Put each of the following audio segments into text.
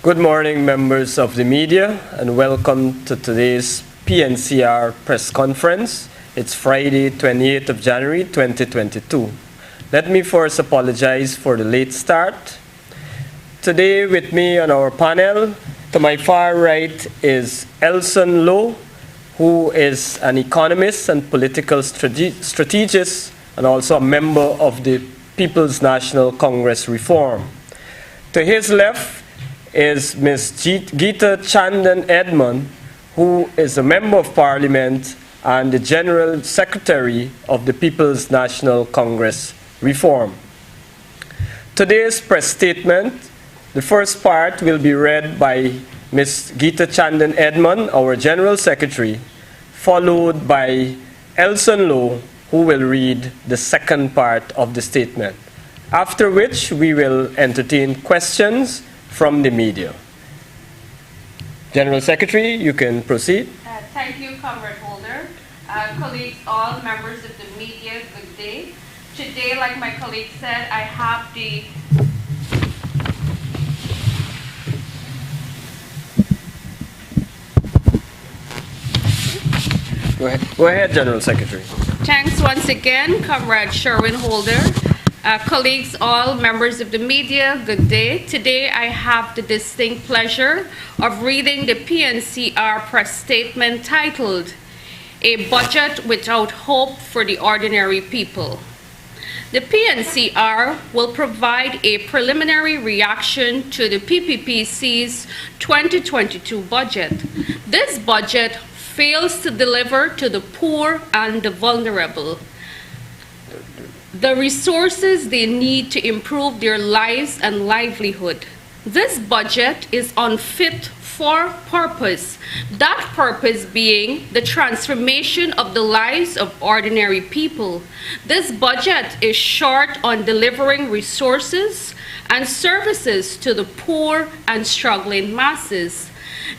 Good morning, members of the media, and welcome to today's PNCR press conference. It's Friday, 28th of January, 2022. Let me first apologize for the late start. Today with me on our panel, to my far right is Elson Lowe, who is an economist and political strategist, and also a member of the People's National Congress Reform. To his left is Ms. Geeta Chandan Edmond, who is a Member of Parliament and the General Secretary of the People's National Congress Reform. Today's press statement, the first part will be read by Ms. Geeta Chandan Edmond, our General Secretary, followed by Elson Lowe, who will read the second part of the statement, after which we will entertain questions from the media. General Secretary, you can proceed. Thank you, Comrade Holder. Colleagues, all members of the media, good day. Today, like my colleague said, I have the Go ahead, General Secretary. Thanks once again, Comrade Sherwin Holder. Colleagues, all members of the media, good day. Today I have the distinct pleasure of reading the PNCR press statement titled, "A Budget Without Hope for the Ordinary People." The PNCR will provide a preliminary reaction to the PPPC's 2022 budget. This budget fails to deliver to the poor and the vulnerable the resources they need to improve their lives and livelihood. This budget is unfit for purpose, that purpose being the transformation of the lives of ordinary people. This budget is short on delivering resources and services to the poor and struggling masses.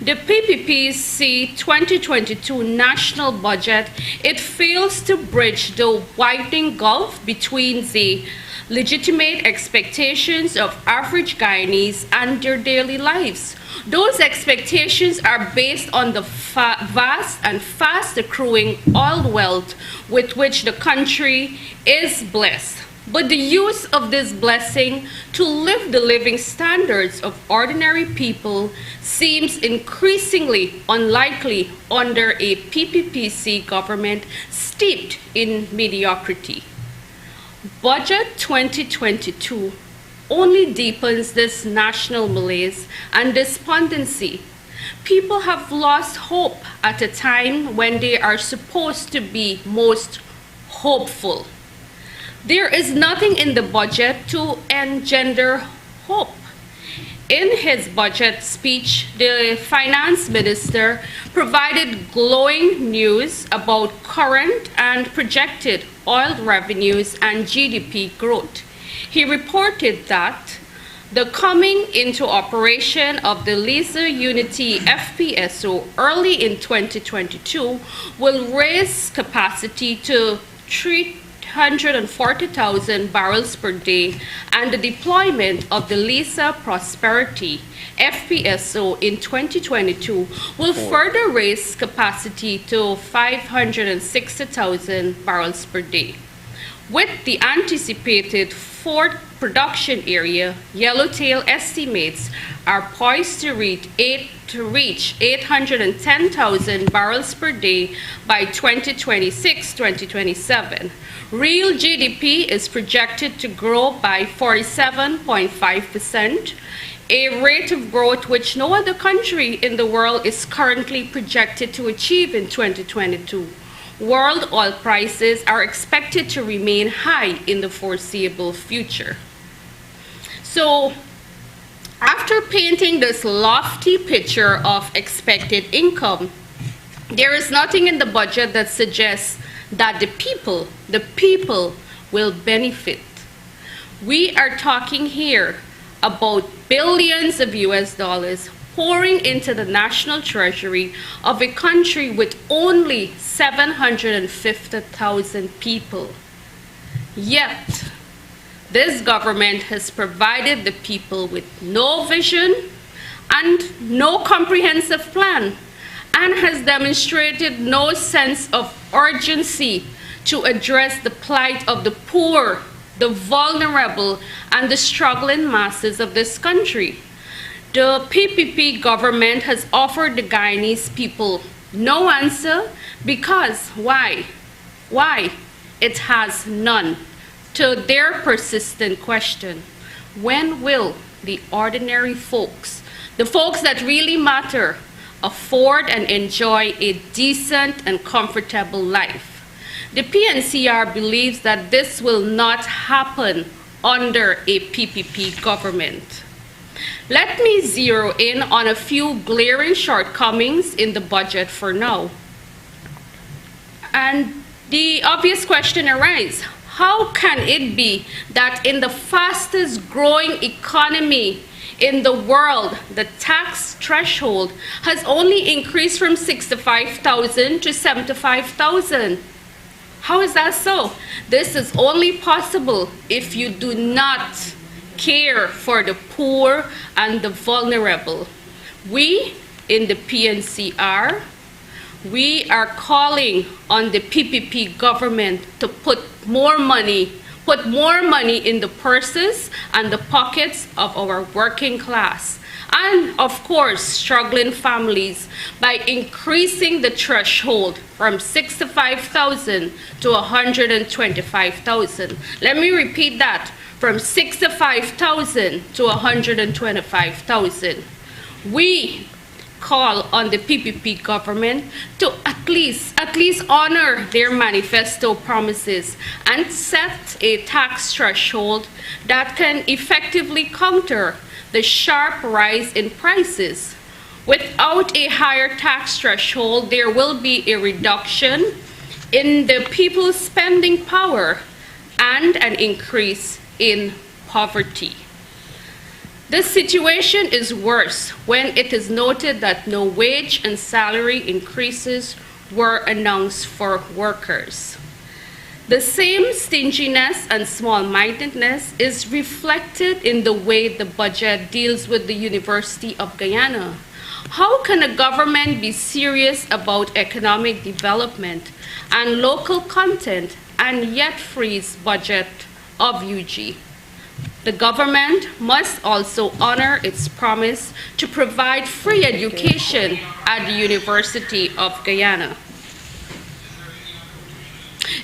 The PPPC 2022 national budget, it fails to bridge the widening gulf between the legitimate expectations of average Guyanese and their daily lives. Those expectations are based on the vast and fast accruing oil wealth with which the country is blessed. But the use of this blessing to lift the living standards of ordinary people seems increasingly unlikely under a PPPC government steeped in mediocrity. Budget 2022 only deepens this national malaise and despondency. People have lost hope at a time when they are supposed to be most hopeful. There is nothing in the budget to engender hope. In his budget speech, the finance minister provided glowing news about current and projected oil revenues and GDP growth. He reported that the coming into operation of the Liza Unity FPSO early in 2022 will raise capacity to 340,000 barrels per day, and the deployment of the Liza Prosperity FPSO in 2022 will further raise capacity to 560,000 barrels per day. With the anticipated fourth production area, Yellowtail estimates are poised to reach 810,000 barrels per day by 2026-2027. Real GDP is projected to grow by 47.5%, a rate of growth which no other country in the world is currently projected to achieve in 2022. World oil prices are expected to remain high in the foreseeable future. So, after painting this lofty picture of expected income, there is nothing in the budget that suggests that the people will benefit. We are talking here about billions of US dollars pouring into the national treasury of a country with only 750,000 people. Yet, this government has provided the people with no vision and no comprehensive plan, and has demonstrated no sense of urgency to address the plight of the poor, the vulnerable, and the struggling masses of this country. The PPP government has offered the Guyanese people no answer because why? Why? It has none. To their persistent question, when will the ordinary folks, the folks that really matter, afford and enjoy a decent and comfortable life? The PNCR believes that this will not happen under a PPP government. Let me zero in on a few glaring shortcomings in the budget for now. And the obvious question arises, how can it be that in the fastest growing economy in the world, the tax threshold has only increased from 65,000 to 75,000? How is that so? This is only possible if you do not care for the poor and the vulnerable. We in the PNCR, we are calling on the PPP government to put more money in the purses and the pockets of our working class, and of course struggling families, by increasing the threshold from 65,000 to 125,000. Let me repeat that, from 65,000 to 125,000. We call on the PPP government to at least honor their manifesto promises and set a tax threshold that can effectively counter the sharp rise in prices. Without a higher tax threshold, there will be a reduction in the people's spending power and an increase in poverty. This situation is worse when it is noted that no wage and salary increases were announced for workers. The same stinginess and small-mindedness is reflected in the way the budget deals with the University of Guyana. How can a government be serious about economic development and local content and yet freeze budget of UG? The government must also honor its promise to provide free education at the University of Guyana.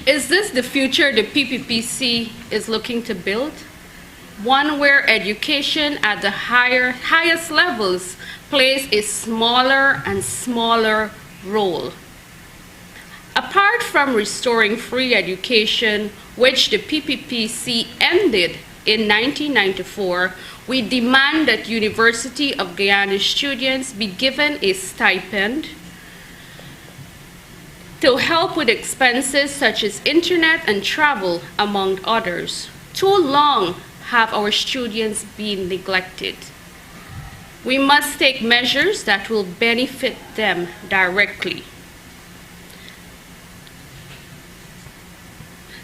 Is this the future the PPPC is looking to build? One where education at the highest levels plays a smaller and smaller role. Apart from restoring free education, which the PPPC ended in 1994, we demand that University of Guyana students be given a stipend to help with expenses such as internet and travel, among others. Too long have our students been neglected. We must take measures that will benefit them directly.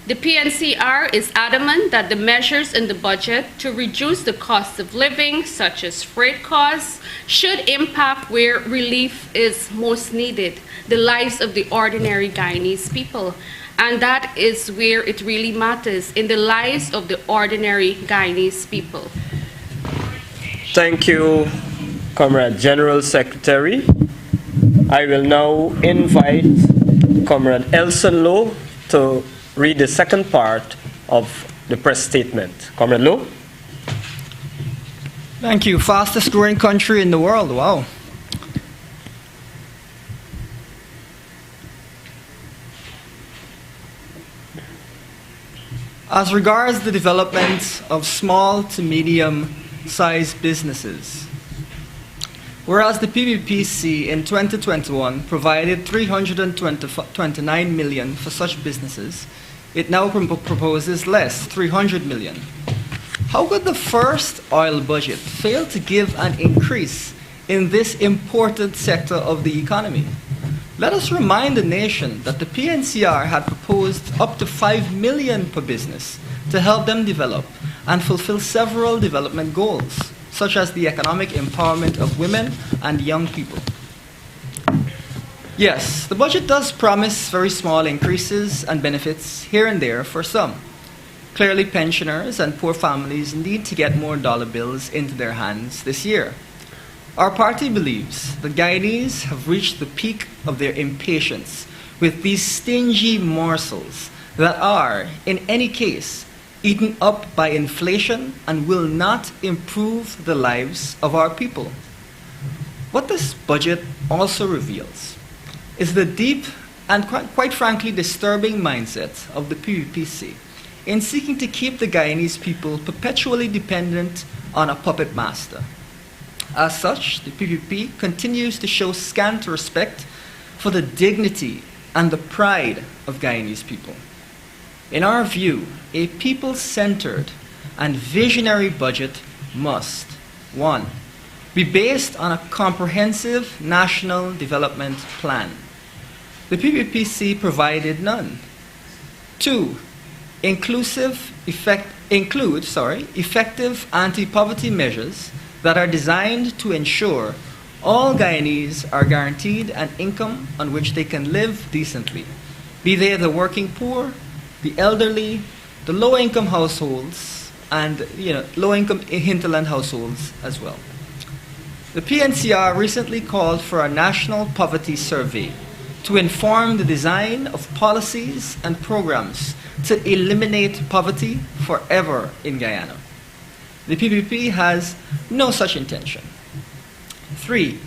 The PNCR is adamant that the measures in the budget to reduce the cost of living, such as freight costs, should impact where relief is most needed, the lives of the ordinary Guyanese people. And that is where it really matters, in the lives of the ordinary Guyanese people. Thank you, Comrade General Secretary. I will now invite Comrade Elson Lowe to read the second part of the press statement. Comrade Lowe. Thank you. Fastest growing country in the world. Wow. As regards the development of small to medium-sized businesses, whereas the PPPC in 2021 provided $329 million for such businesses, it now proposes less, $300 million. How could the first oil budget fail to give an increase in this important sector of the economy? Let us remind the nation that the PNCR had proposed up to $5 million per business to help them develop and fulfill several development goals. such as the economic empowerment of women and young people. Yes, the budget does promise very small increases and benefits here and there for some. Clearly, pensioners and poor families need to get more dollar bills into their hands this year. Our party believes the Guyanese have reached the peak of their impatience with these stingy morsels that are, in any case, eaten up by inflation and will not improve the lives of our people. What this budget also reveals is the deep and quite frankly disturbing mindset of the PPPC in seeking to keep the Guyanese people perpetually dependent on a puppet master. As such, the PPP continues to show scant respect for the dignity and the pride of Guyanese people. In our view, a people-centered and visionary budget must, 1, be based on a comprehensive national development plan. The PPPC provided none. 2, include effective anti-poverty measures that are designed to ensure all Guyanese are guaranteed an income on which they can live decently, be they the working poor, the elderly, the low-income households, and low-income hinterland households as well. The PNCR recently called for a national poverty survey to inform the design of policies and programs to eliminate poverty forever in Guyana. The PPP has no such intention. 3,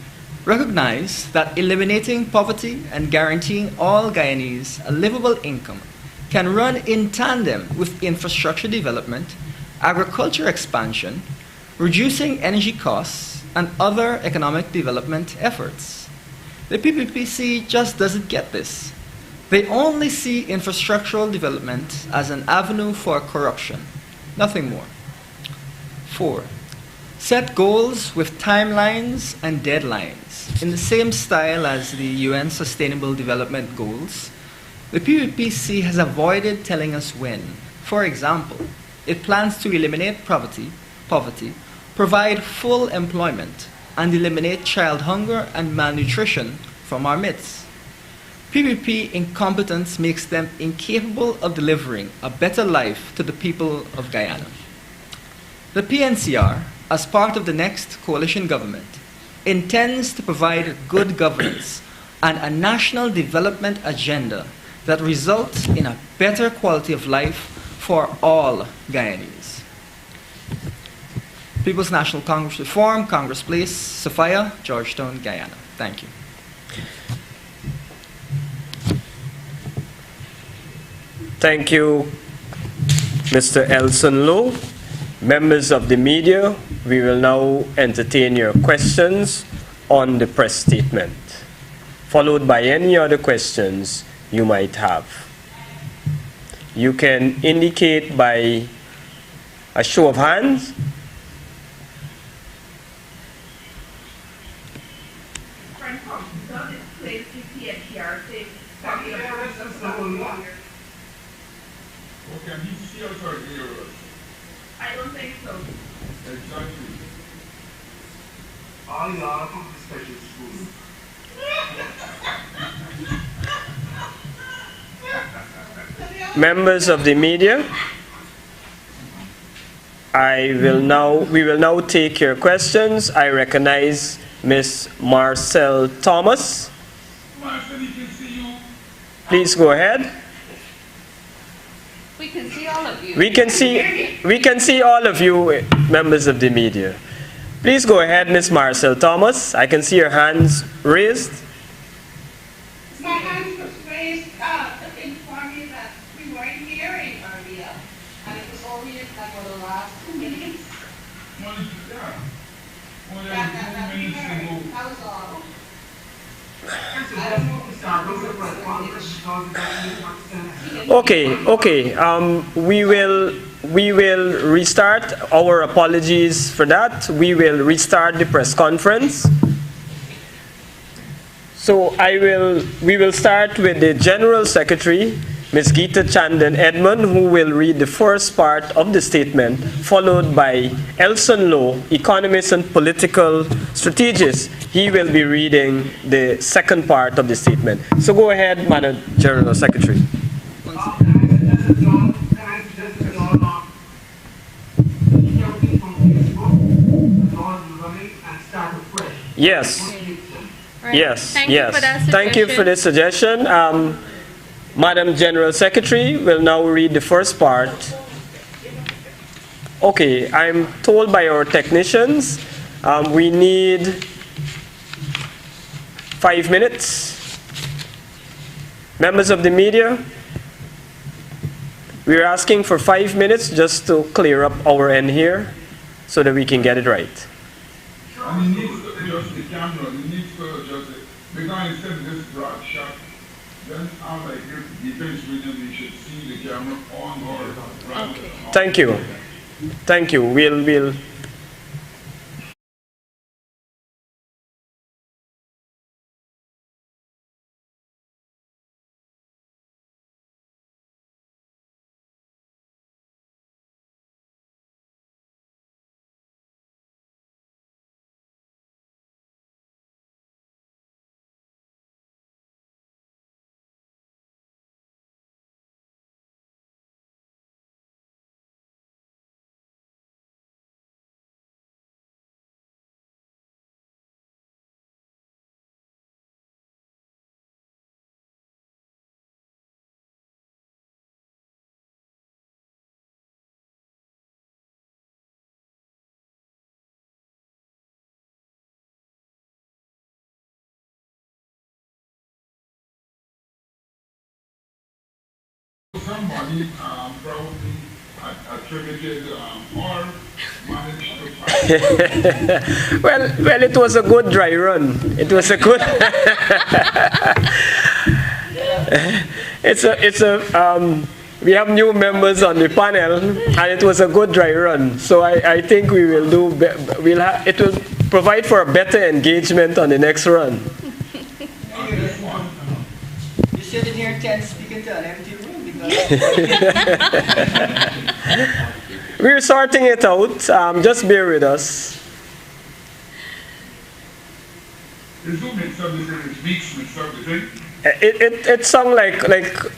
recognize that eliminating poverty and guaranteeing all Guyanese a livable income can run in tandem with infrastructure development, agriculture expansion, reducing energy costs, and other economic development efforts. The PPPC just doesn't get this. They only see infrastructural development as an avenue for corruption, nothing more. 4, set goals with timelines and deadlines in the same style as the UN Sustainable Development Goals. The PPPC has avoided telling us when. For example, it plans to eliminate poverty, provide full employment, and eliminate child hunger and malnutrition from our midst. PPP incompetence makes them incapable of delivering a better life to the people of Guyana. The PNCR, as part of the next coalition government, intends to provide good governance and a national development agenda that results in a better quality of life for all Guyanese. People's National Congress Reform, Congress Place, Sophia, Georgetown, Guyana. Thank you. Thank you, Mr. Elson Lowe. Members of the media, we will now entertain your questions on the press statement, followed by any other questions you might have. You can indicate by a show of hands. Can he see us or hear us? I don't think so. Exactly. All y'all from the special school. Members of the media, we will now take your questions. I recognize Ms. Marcel Thomas. Marcel, he can see you. Please go ahead. We can see all of you. We can see all of you, members of the media. Please go ahead, Ms. Marcel Thomas. I can see your hands raised. My hand was raised to inform you that we weren't hearing earlier, and it was only like for the last 2 minutes Only 2 minutes ago. that was all. Okay. We will restart. Our apologies for that. We will restart the press conference. So we will start with the General Secretary, Ms. Geeta Chandan Edmond, who will read the first part of the statement, followed by Elson Lowe, economist and political strategist. He will be reading the second part of the statement. So go ahead, Madam General Secretary. Yes. Right. Yes. Thank yes. you for that Thank you for suggestion. this suggestion. Madam General Secretary will now read the first part. Okay, I'm told by our technicians we need 5 minutes. Members of the media, we're asking for 5 minutes just to clear up our end here so that we can get it right. And he needs to adjust the camera, he needs to adjust it. Because instead of this broad shot, then I'm like, if he finished with him, he should see the camera on or rather on. Thank you. Thank you. We'll Somebody probably attributed or managed to well, it was a good dry run. It was a good. We have new members on the panel, and it was a good dry run. So I think we will do. It will provide for a better engagement on the next run. You sit in here tense speaking to an empty room because We're sorting it out. Just bear with us. There's no mix up, there's weeks mixed up, is it? It sounds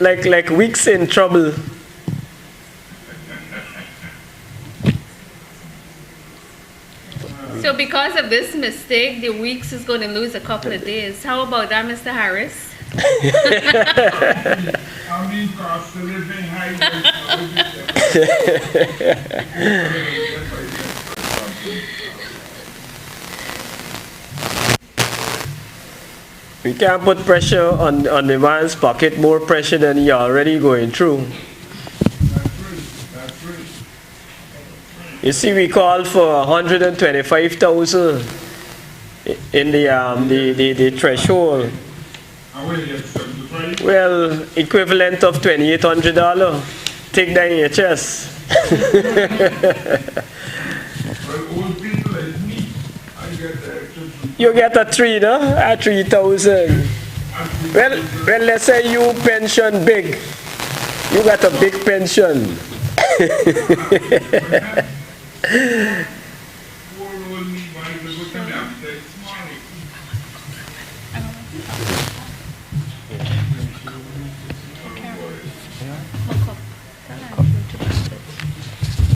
like weeks in trouble. So because of this mistake, the Weeks is going to lose a couple of days. How about that, Mr. Harris? I mean, cost of living, high We can't put pressure on the man's pocket, more pressure than he already going through. That's right. You see, we called for 125,000 in the threshold. And where you get 75? Well, equivalent of $2,800. Take that in your chest. Well, old people like me, I get the extra. You get a 3, no? A 3,000. Well, let's say you pension big. You got a big pension. Poor old me, why is it good to me? I'm dead smart.